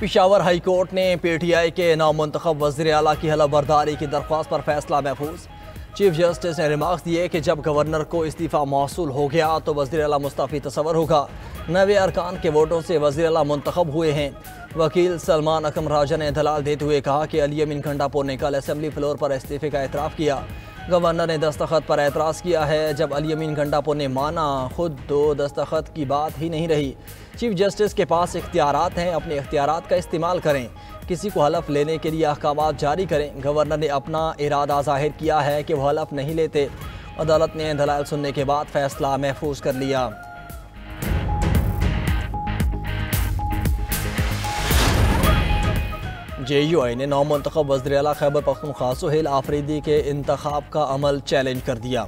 Peshawar high court ने PTI के नामुंतखब वज़ीर आला की हलफबर्दारी की दरख्वास्त पर फैसला महफूज। चीफ जस्टिस ने रिमार्क्स दिए कि जब गवर्नर को इस्तीफ़ा मौसूल हो गया तो वज़ीर आला मुस्तफ़ी तस्वर होगा। 90 अरकान के वोटों से वज़ीर आला मुंतखब हुए हैं। वकील सलमान अकम राजा ने दलाल देते हुए कहा कि अली अमीन गंडापुर ने कल असम्बली फ्लोर पर इस्तीफ़े का एतराफ़ किया। गवर्नर ने दस्तखत पर एतराज़ किया है। जब अली अमीन गंडापुर ने माना, खुद तो दस्तखत की बात ही नहीं रही। चीफ जस्टिस के पास इख्तियारात हैं, अपने इख्तियारात का इस्तेमाल करें। किसी को हलफ लेने के लिए अहकामात जारी करें। गवर्नर ने अपना इरादा जाहिर किया है कि वह हलफ नहीं लेते। अदालत ने दलाल सुनने के बाद फैसला महफूज कर लिया। JUI ने नामुंतखब वज़ीर आला खैबर पख्तूनख्वा सुहेल आफरीदी के इंतखाब का अमल चैलेंज कर दिया।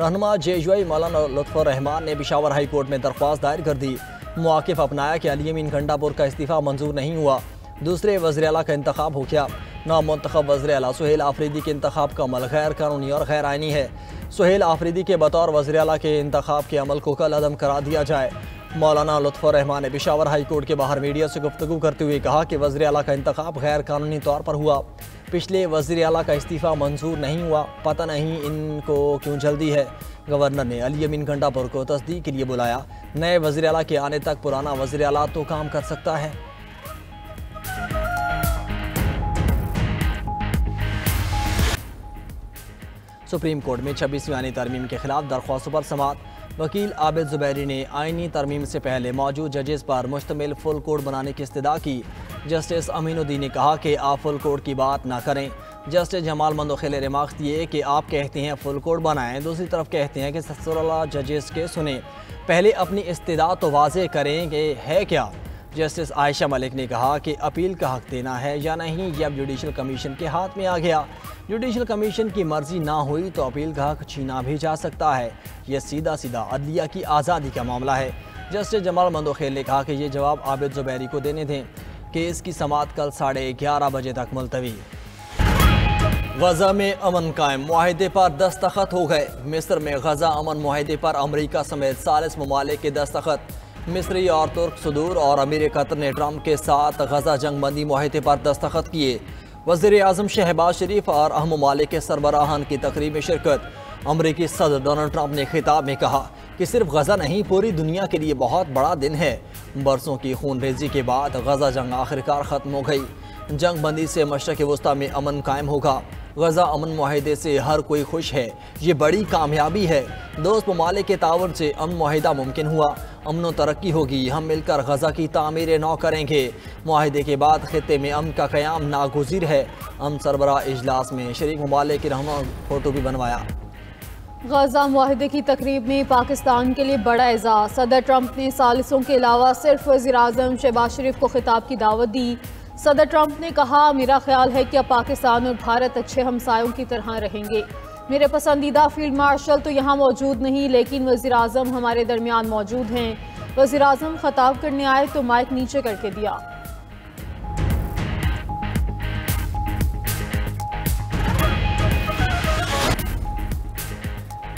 रहनुमा JUI मौलाना लुत्फ़ुर रहमान ने पेशावर हाई कोर्ट में दरख्वास्त दायर कर दी। मौक़िफ़ अपनाया कि अली अमीन गंडापुर का इस्तीफ़ा मंजूर नहीं हुआ, दूसरे वज़ीर आला का इंतखाब हो गया। नामुंतखब वज़ीर आला सुहेल आफरीदी के इंतखाब का अमल गैर कानूनी और गैर आइनी है। सुहेल आफरीदी के बतौर वज़ीर आला के इंतखाब के अमल को कल अदम करा दिया जाए। मौलाना लुत्फ़ुर रहमान ने पेशावर हाई कोर्ट के बाहर मीडिया से गुफ्तगू करते हुए कहा कि वज़ीर आला का इंतखाब गैर कानूनी तौर पर हुआ। पिछले वज़ीर आला का इस्तीफ़ा मंजूर नहीं हुआ, पता नहीं इनको क्यों जल्दी है। गवर्नर ने अली अमीन गंडापुर को तस्दीक के लिए बुलाया। नए वज़ीर आला के आने तक पुराना वज़ीर आला तो काम कर सकता है। सुप्रीम कोर्ट में 26वीं आईनी तरमीम के खिलाफ दरख्वास्तों पर समाअत। वकील आबिद ज़ुबैरी ने आईनी तरमीम से पहले मौजूद जजेस पर मुश्तमिल फुल कोर्ट बनाने की इस्तदा की। जस्टिस अमीनुद्दीन ने कहा कि आप फुल कोर्ट की बात ना करें। जस्टिस जमाल मंदोखिल ने रिमार्क्स दिए कि आप कहते हैं फुल कोर्ट बनाएं, दूसरी तरफ कहते हैं कि 16 जजेस के सुने। पहले अपनी इस्तदा तो वाज़े करें कि है क्या। जस्टिस आयशा मलिक ने कहा कि अपील का हक देना है या नहीं ये अब जुडिशल कमीशन के हाथ में आ गया। जुडिशल कमीशन की मर्जी ना हुई तो अपील का हक छीना भी जा सकता है। यह सीधा सीधा अदलिया की आज़ादी का मामला है। जस्टिस जमाल मंदोखिल ने कहा कि ये जवाब आबिद ज़ुबैरी को देने दें कि इसकी समाअत कल 11:30 बजे तक मुलतवी। गजा में अमन कायम, मुआहिदे पर दस्तखत हो गए। मिस्र में गजा अमन मुआहिदे पर अमरीका समेत 40 ममालिक के दस्तखत। मिस्री और तुर्क सदूर और अमीर कतर ने ट्रंप के साथ गजा जंग बंदी मुआहिदे पर दस्तखत किए। वज़ीर आज़म शहबाज शरीफ और अहम ममालिक के सरबराहान की तकरीब में शिरकत। अमरीकी सदर डोनाल्ड ट्रंप ने खिताब में कहा कि सिर्फ गजा नहीं, पूरी दुनिया के लिए बहुत बड़ा दिन है। बरसों की खून रेजी के बाद गजा जंग आखिरकार ख़त्म हो गई। जंग बंदी से मशरक़ वस्ता में अमन कायम होगा। गजा अमन मुआहिदे से हर कोई खुश है। ये बड़ी कामयाबी है। दोस्त ममालिक के ताउन से अमन मुआहिदा मुमकिन हुआ। अमन तरक्की होगी। हम मिलकर गजा की तामीर नौ करेंगे। मुआहिदे के बाद खित्ते में अमन का क़याम नागुज़ीर है। अमन सरबराह इजलास में शरीक ममालिक के रहनुमा फ़ोटो भी बनवाया। गजा मुआहिदे की तकरीब में पाकिस्तान के लिए बड़ा एजाज़। सदर ट्रंप ने सालिसों के अलावा सिर्फ वज़ीर आज़म शहबाज शरीफ को खिताब की दावत दी। सदर ट्रंप ने कहा, मेरा ख्याल है कि अब पाकिस्तान और भारत अच्छे हमसायों की तरह रहेंगे। मेरे पसंदीदा फील्ड मार्शल तो यहाँ मौजूद नहीं, लेकिन वज़ीर आज़म हमारे दरमियान मौजूद हैं। वज़ीर आज़म खिताब करने आए तो माइक नीचे करके दिया।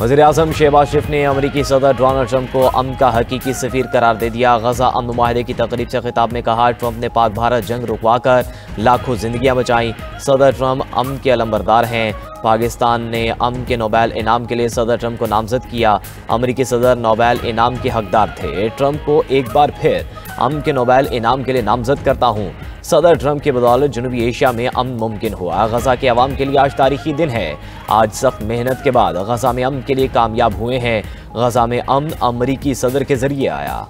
वज़ीर आज़म शहबाज शरीफ ने अमरीकी सदर डोनाल्ड ट्रंप को अमन का हकीकी सफ़ीर करार दे दिया। गजा अमन मुआहिदे की तकरीब से खिताब में कहा, ट्रंप ने पाक भारत जंग रुकवाकर लाखों जिंदगियां बचाई। सदर ट्रंप अमन के अलमबरदार हैं। पाकिस्तान ने अमन के नोबेल इनाम के लिए सदर ट्रंप को नामजद किया। अमरीकी सदर नोबेल इनाम के हकदार थे। ट्रंप को एक बार फिर अमन के नोबेल इनाम के लिए नामजद करता हूँ। सदर ट्रंप की बदौलत जनूबी एशिया में अमन मुमकिन हुआ। गजा के अवाम के लिए आज तारीखी दिन है। आज सख्त मेहनत के बाद गजा में अमन के लिए कामयाब हुए हैं। गजा में अमन अमरीकी सदर के जरिए आया।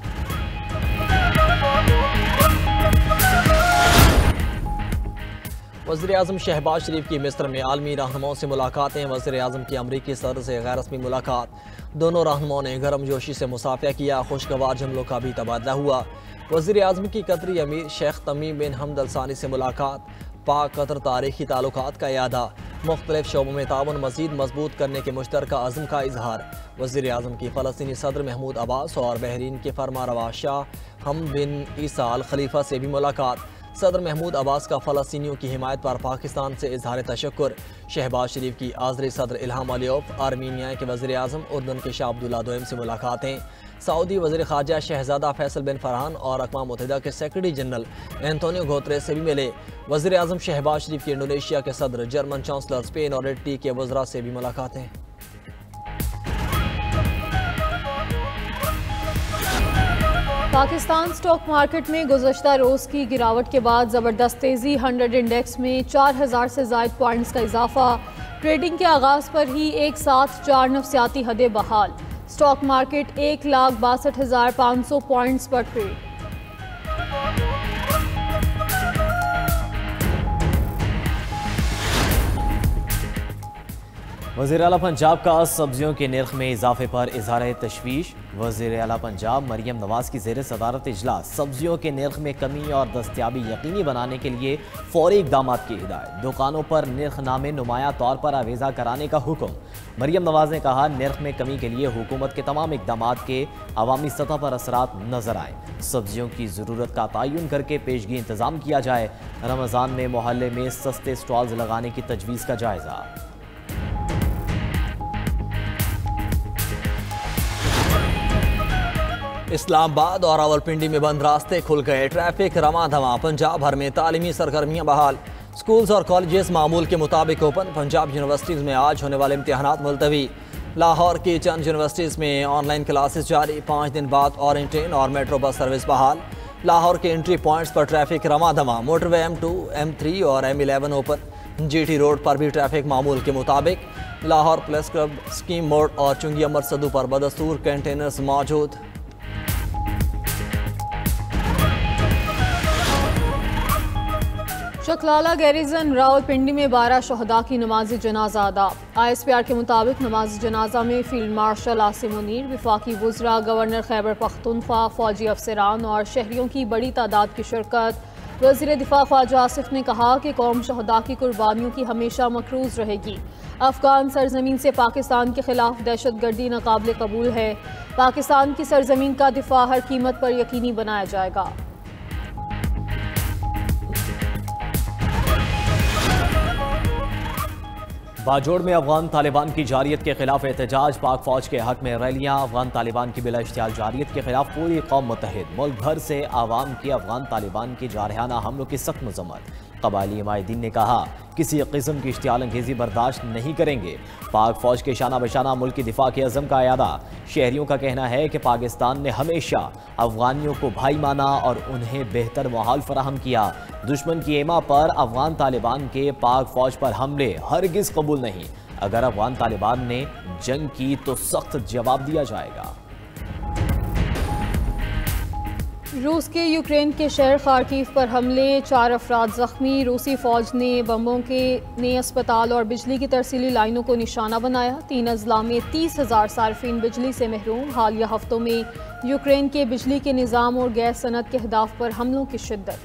वज़ीर आज़म शहबाज शरीफ की मिस्र में आलमी रहनुमाओं से मुलाकातें। वज़ीर आज़म की अमरीकी सदर से गैर रस्मी मुलाकात। दोनों रहनुमाओं ने गर्मजोशी से मुसाफिया किया। खुशगवार जुमलों का भी तबादला हुआ। वज़ीर आज़म की कतरी अमीर शेख तमीम बिन हमद अल सानी से मुलाकात। पाक कतर तारीखी ताल्लुकात का यादा। मुख्तलिफ शोबों में ताउन मज़ीद मजबूत करने के मुश्तरका अज़्म का इजहार। वज़ीर आज़म की फ़लस्तीनी सदर महमूद अब्बास और बहरीन के फरमारवा शाह हम बिन ईसा अल खलीफा से भी मुलाकात। सदर महमूद अब्बास का फ़लस्तीनियों की हिमायत पर पाकिस्तान से इजहार तशक्कुर। शहबाज शरीफ की आज़री सदर इल्हाम अलीयौफ, आर्मीनिया के वज़ीर आज़म उर्दन के शाह अब्दुल्ला दोयम से मुलाकातें। सऊदी वज़ीर ख़ारजा शहज़ादा फैसल बिन फरहान और अक़वाम मुत्तहिदा के सेक्रेटरी जनरल एंटोनियो गुतेरेस से भी मिले। वज़ीर आज़म शहबाज शरीफ की इंडोनेशिया के सदर, जर्मन चांसलर, स्पेन और इटली के वज़रा से भी मुलाकातें। पाकिस्तान स्टॉक मार्केट में गुज़श्ता रोज़ की गिरावट के बाद ज़बरदस्त तेज़ी। 100 इंडेक्स में 4000 से ज़ायद पॉइंट्स का इजाफा। ट्रेडिंग के आगाज़ पर ही एक साथ 4 नफ्सियाती हदें बहाल। स्टॉक मार्केट 1,62,500 पॉइंट्स पर ट्रेड। वज़ीर आला पंजाब का सब्जियों के निर्ख में इजाफे पर इजहार तशवीश। वज़ीर आला पंजाब मरियम नवाज की ज़ेर सदारत इजलास सब्जियों के निर्ख में कमी और दस्तियाबी यकीनी बनाने के लिए फौरी इक़दाम की हिदायत। दुकानों पर निर्खनामे नुमाया तौर पर आवेज़ा कराने का हुक्म। मरियम नवाज ने कहा, निर्ख में कमी के लिए हुकूमत के तमाम इक़दाम के अवामी सतह पर असरात नजर आए। सब्जियों की ज़रूरत का तयन करके पेशगी इंतज़ाम किया जाए। रमज़ान में मोहल्ले में सस्ते स्टॉल्स लगाने की तजवीज़ का जायज़ा। इस्लामाबाद और रावलपिंडी में बंद रास्ते खुल गए, ट्रैफिक रमा धमा। पंजाब भर में तालीमी सरगर्मियाँ बहाल, स्कूल्स और कॉलेजेस मामूल के मुताबिक ओपन। पंजाब यूनिवर्सिटीज़ में आज होने वाले इम्तिहानात मुलतवी। लाहौर की चंद यूनिवर्सिटीज़ में ऑनलाइन क्लासेस जारी। 5 दिन बाद ऑरेंज ट्रेन और मेट्रो बस सर्विस बहाल। लाहौर के एंट्री पॉइंट्स पर ट्रैफिक रमा धमा। मोटरवे M2, M3 और M11 ओपन। GT रोड पर भी ट्रैफिक मामूल के मुताबिक। लाहौर प्रेस क्लब, स्कीम मोड़ और चुंगी अमर सदू पर बदस्तूर कंटेनर्स मौजूद। चकलाला गैरिजन रावलपिंडी में 12 शहदा की नमाज जनाजा अदा। ISPR के मुताबिक नमाज जनाजा में फील्ड मार्शल आसिम मुनीर, विफाकी वज़रा, गवर्नर खैबर पख्तूनख्वा, फौजी अफसरान और शहरियों की बड़ी तादाद की शिरकत। वज़ीर दिफा ख्वाजा आसिफ ने कहा कि कौम शहदा की कुर्बानियों की हमेशा मकरूज रहेगी। अफगान सरजमीन से पाकिस्तान के खिलाफ दहशत गर्दी नाकाबिल कबूल है। पाकिस्तान की सरजमीन का दिफा हर कीमत पर यकीनी बनाया जाएगा। बाजोड़ में अफगान तालिबान की जारियत के खिलाफ एहतजाज। पाक फौज के हक में रैलियां। अफगान तालिबान की बिला इश्तियाल जारियत के खिलाफ पूरी कौम मुत्तहिद। मुल्क भर से आवाम की अफगान तालिबान की जारहाना हमलों की सख्त मजम्मत। कबायली हिमायतदीन ने कहा, किसी किस्म की इश्तियाल अंगेजी बर्दाश्त नहीं करेंगे। पाक फौज के शाना बशाना मुल्क की दिफा के अज़म का अयादा। शहरियों का कहना है कि पाकिस्तान ने हमेशा अफगानियों को भाई माना और उन्हें बेहतर माहौल फराहम किया। दुश्मन की एमा पर अफगान तालिबान के पाक फौज पर हमले हरगिज़ कबूल नहीं। अगर अफगान तालिबान ने जंग की तो सख्त जवाब दिया जाएगा। रूस के यूक्रेन के शहर खार्किव पर हमले, 4 अफराद जख्मी। रूसी फौज ने बमों ने अस्पताल और बिजली की तरसीली लाइनों को निशाना बनाया। 3 अजला में 30,000 सार्फिन बिजली से महरूम। हालिया हफ्तों में यूक्रेन के बिजली के निज़ाम और गैस सनत के अहदाफ पर हमलों की शिद्दत।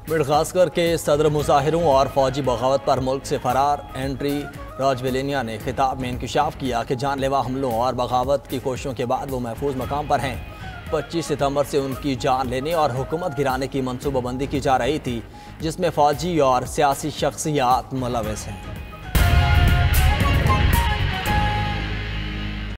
मडगास्कर के सदर मुजाहिरों और फौजी बगावत पर मुल्क से फरार एंड्री राजवेलिनिया ने खिताब में इंकशाफ किया कि जानलेवा हमलों और बगावत की कोशिशों के बाद वो महफूज मकाम पर हैं। 25 सितंबर से उनकी जान लेने और हुकूमत गिराने की मनसूबाबंदी की जा रही थी, जिसमें फ़ौजी और सियासी शख्सियात मुलविस हैं।